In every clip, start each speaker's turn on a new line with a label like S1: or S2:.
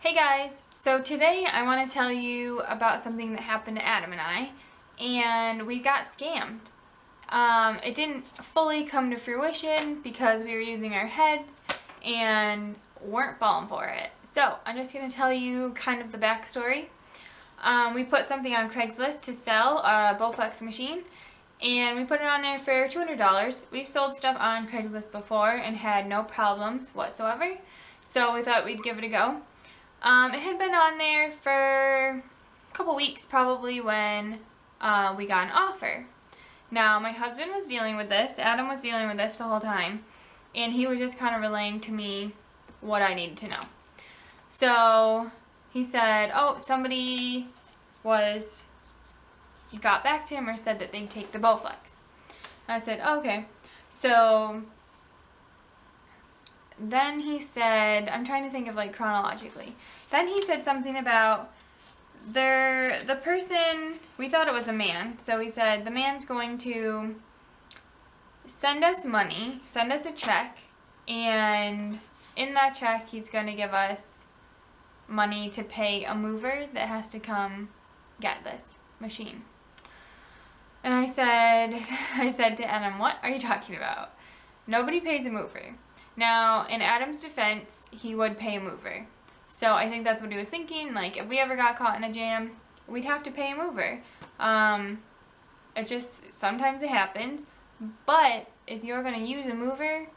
S1: Hey guys, so today I want to tell you about something that happened to Adam and I, and we got scammed. It didn't fully come to fruition because we were using our heads and weren't falling for it. So I'm just going to tell you kind of the backstory. We put something on Craigslist to sell, a Bowflex machine, and we put it on there for $200. We've sold stuff on Craigslist before and had no problems whatsoever, so we thought we'd give it a go. It had been on there for a couple weeks probably when we got an offer. Now my husband was dealing with this, Adam was dealing with this the whole time, and he was just kind of relaying to me what I needed to know. So he said, oh, somebody got back to him or said that they'd take the Bowflex. I said, oh, okay. So then he said, I'm trying to think of like chronologically. Then he said something about the person, we thought it was a man, so he said the man's going to send us money, send us a check, and in that check he's going to give us money to pay a mover that has to come get this machine. And I said to Adam, what are you talking about? Nobody pays a mover. Now, in Adam's defense, he would pay a mover. So I think that's what he was thinking, like if we ever got caught in a jam, we'd have to pay a mover. It just, sometimes it happens, but if you're going to use a mover,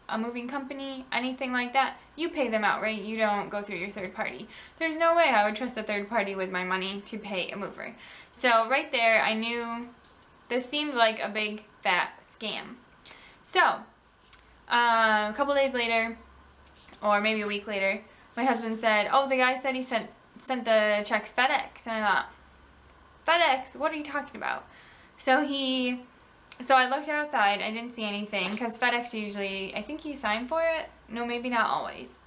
S1: a moving company, anything like that, you pay them outright. You don't go through your third party. There's no way I would trust a third party with my money to pay a mover. So right there, I knew this seemed like a big fat scam. So a couple days later, or maybe a week later, my husband said, oh, the guy said he sent the check FedEx. And I thought, FedEx? What are you talking about? So I looked outside. I didn't see anything because FedEx usually, I think you sign for it. No, maybe not always.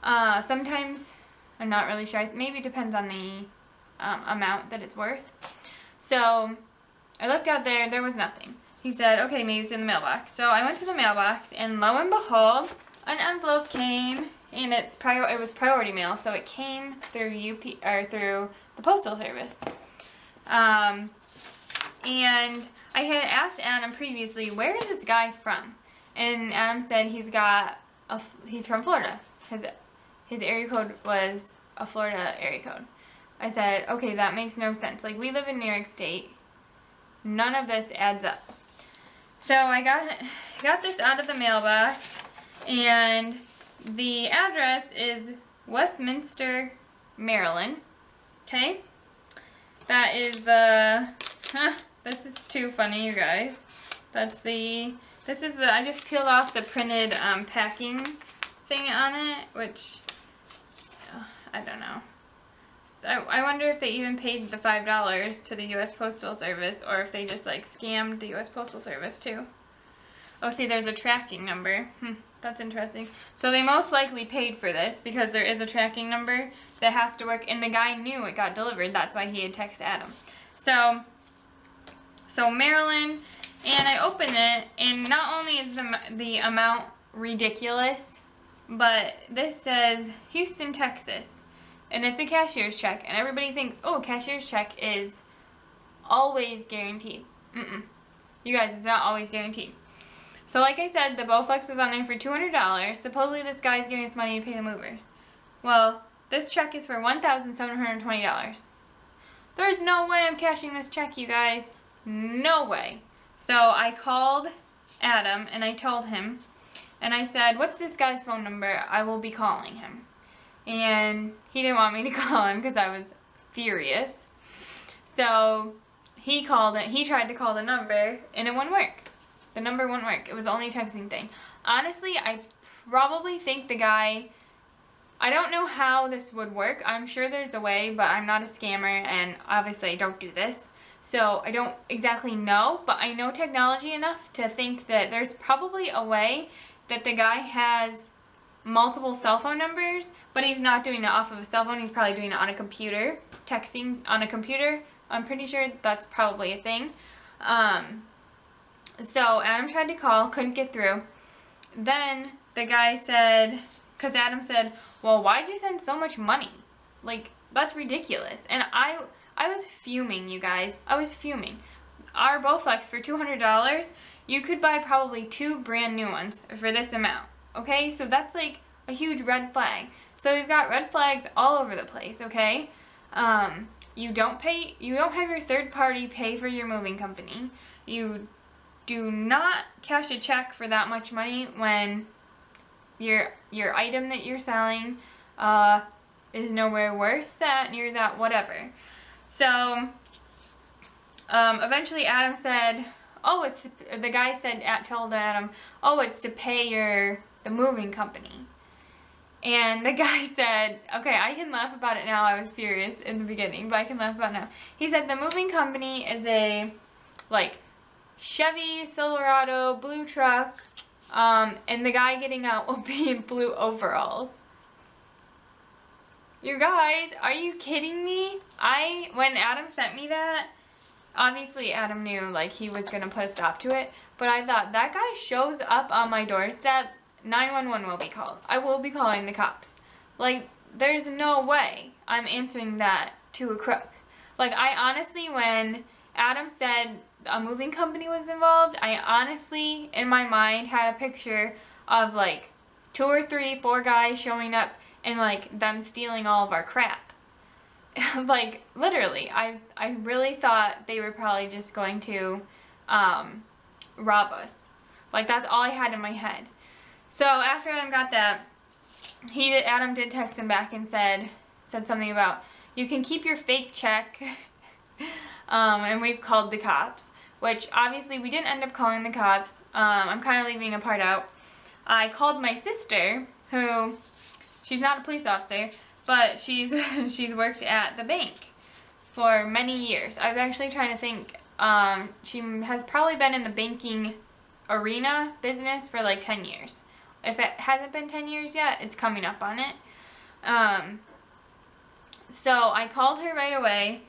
S1: Sometimes, I'm not really sure. Maybe it depends on the amount that it's worth. So I looked out there. There was nothing. He said, okay, maybe it's in the mailbox. So I went to the mailbox, and lo and behold, an envelope came, and it was priority mail, so it came through through the Postal Service. And I had asked Adam previously, where is this guy from? And Adam said he's from Florida. His area code was a Florida area code. I said, okay, that makes no sense. Like, we live in New York State. None of this adds up. So I got this out of the mailbox, and the address is Westminster, Maryland. Okay? That is this is too funny, you guys. I just peeled off the printed packing thing on it, which, I don't know. I wonder if they even paid the $5 to the U.S. Postal Service, or if they just like scammed the U.S. Postal Service too. Oh, see, there's a tracking number. That's interesting. So they most likely paid for this because there is a tracking number that has to work, and the guy knew it got delivered. That's why he had texted Adam. So Maryland, and I open it, and not only is the amount ridiculous, but this says Houston, Texas. And it's a cashier's check, and everybody thinks, oh, cashier's check is always guaranteed. You guys, it's not always guaranteed. So like I said, the Bowflex was on there for $200. Supposedly this guy's giving us money to pay the movers. Well, this check is for $1,720. There's no way I'm cashing this check, you guys. No way. So I called Adam, and I told him, and I said, what's this guy's phone number? I will be calling him. And he didn't want me to call him because I was furious. So he called it. He tried to call the number, and it wouldn't work. The number wouldn't work. It was only a texting thing. Honestly, I probably think the guy, I don't know how this would work. I'm sure there's a way, but I'm not a scammer, and obviously I don't do this. So I don't exactly know, but I know technology enough to think that there's probably a way that the guy has multiple cell phone numbers, but he's not doing it off of a cell phone. He's probably doing it on a computer, texting on a computer. I'm pretty sure that's probably a thing. So Adam tried to call, couldn't get through. Then the guy said because Adam said, well, why'd you send so much money? Like, that's ridiculous. And I was fuming, you guys. I was fuming. Our Bowflex for $200, you could buy probably 2 brand new ones for this amount. Okay, so that's like a huge red flag. So we've got red flags all over the place. Okay, you don't have your third party pay for your moving company. You do not cash a check for that much money when your item that you're selling is nowhere worth that, near that, whatever. So eventually Adam said, oh, the guy said, told Adam, oh, it's to pay the moving company. And the guy said, okay, I can laugh about it now. I was furious in the beginning, but I can laugh about it now. He said the moving company is a, like, Chevy Silverado blue truck, and the guy getting out will be in blue overalls. You guys, are you kidding me? When Adam sent me that, obviously Adam knew, like, he was going to put a stop to it, but I thought, that guy shows up on my doorstep, 911 will be called. I will be calling the cops. Like, there's no way I'm answering that to a crook. Like, I honestly, when Adam said a moving company was involved, I honestly, in my mind, had a picture of, like, 2 or 3, 4 guys showing up and, like, them stealing all of our crap. Like, literally, I really thought they were probably just going to rob us. Like, that's all I had in my head. So after Adam got that, Adam did text him back and said something about, you can keep your fake check, and we've called the cops, which obviously we didn't end up calling the cops. I'm kind of leaving a part out. I called my sister, who, she's not a police officer, but she's worked at the bank for many years. I was actually trying to think, she has probably been in the banking arena business for like 10 years. If it hasn't been 10 years yet, it's coming up on it. So I called her right away,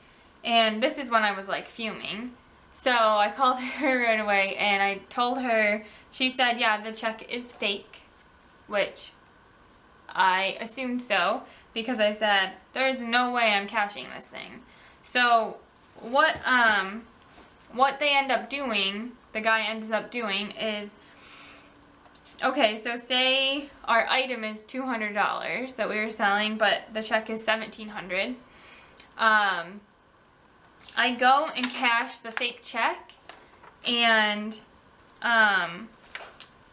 S1: and this is when I was like fuming. So I called her right away and I told her, she said, yeah, the check is fake, which I assumed so, because I said, there's no way I'm cashing this thing. So what they end up doing, the guy ends up doing is, okay, so say our item is $200 that we were selling, but the check is $1,700. I go and cash the fake check, and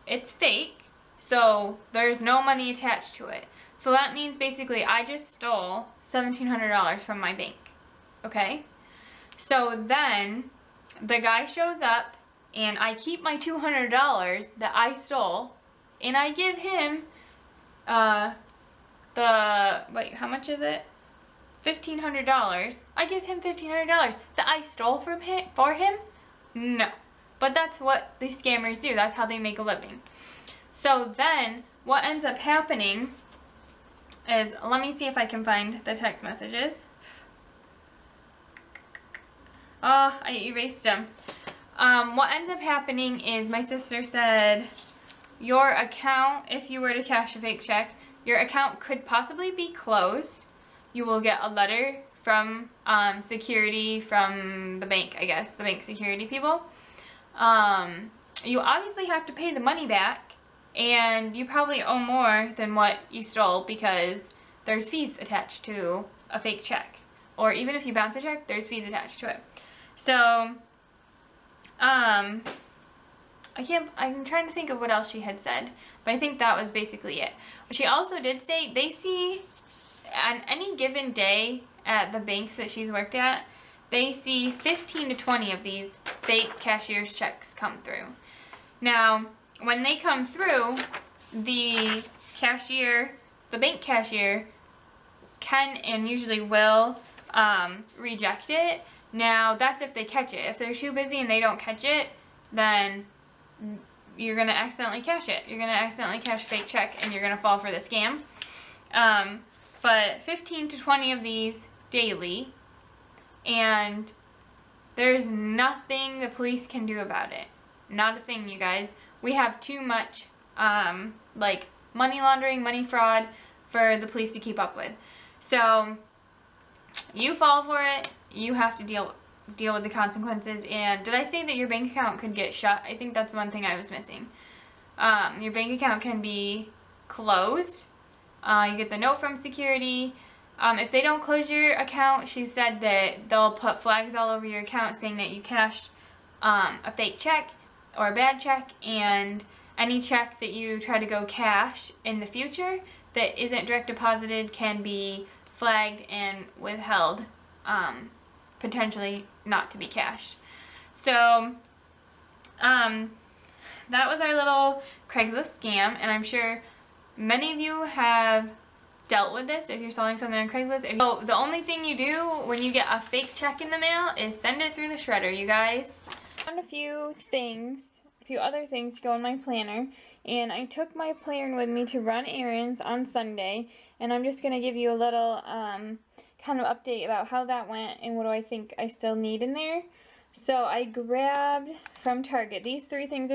S1: it's fake, so there's no money attached to it. So that means basically I just stole $1,700 from my bank, okay? So then the guy shows up, and I keep my $200 that I stole, and I give him wait, how much is it? $1,500. I give him $1,500 that I stole from for him? No. But that's what these scammers do. That's how they make a living. So then what ends up happening is, let me see if I can find the text messages. Oh, I erased them. What ends up happening is my sister said, your account, if you were to cash a fake check, your account could possibly be closed. You will get a letter from security from the bank, I guess, the bank security people. You obviously have to pay the money back, and you probably owe more than what you stole because there's fees attached to a fake check. Or even if you bounce a check, there's fees attached to it. So, I'm trying to think of what else she had said, but I think that was basically it. She also did say they see, on any given day at the banks that she's worked at, they see 15 to 20 of these fake cashier's checks come through. Now, when they come through, the cashier, the bank cashier, can and usually will reject it. Now, that's if they catch it. If they're too busy and they don't catch it, then you're going to accidentally cash it. You're going to accidentally cash a fake check, and you're going to fall for the scam. But 15 to 20 of these daily, and there's nothing the police can do about it. Not a thing, you guys. We have too much, like, money laundering, money fraud for the police to keep up with. So you fall for it, you have to deal with the consequences. And did I say that your bank account could get shut? I think that's one thing I was missing. Your bank account can be closed. You get the note from security. If they don't close your account, she said that they'll put flags all over your account saying that you cashed a fake check or a bad check, and any check that you try to go cash in the future that isn't direct deposited can be flagged and withheld, potentially not to be cashed. So that was our little Craigslist scam, and I'm sure many of you have dealt with this if you're selling something on Craigslist. So the only thing you do when you get a fake check in the mail is send it through the shredder, you guys. I found a few other things to go in my planner, and I took my planner with me to run errands on Sunday, and I'm just going to give you a little kind of update about how that went and what do I think I still need in there. So I grabbed from Target these 3 things.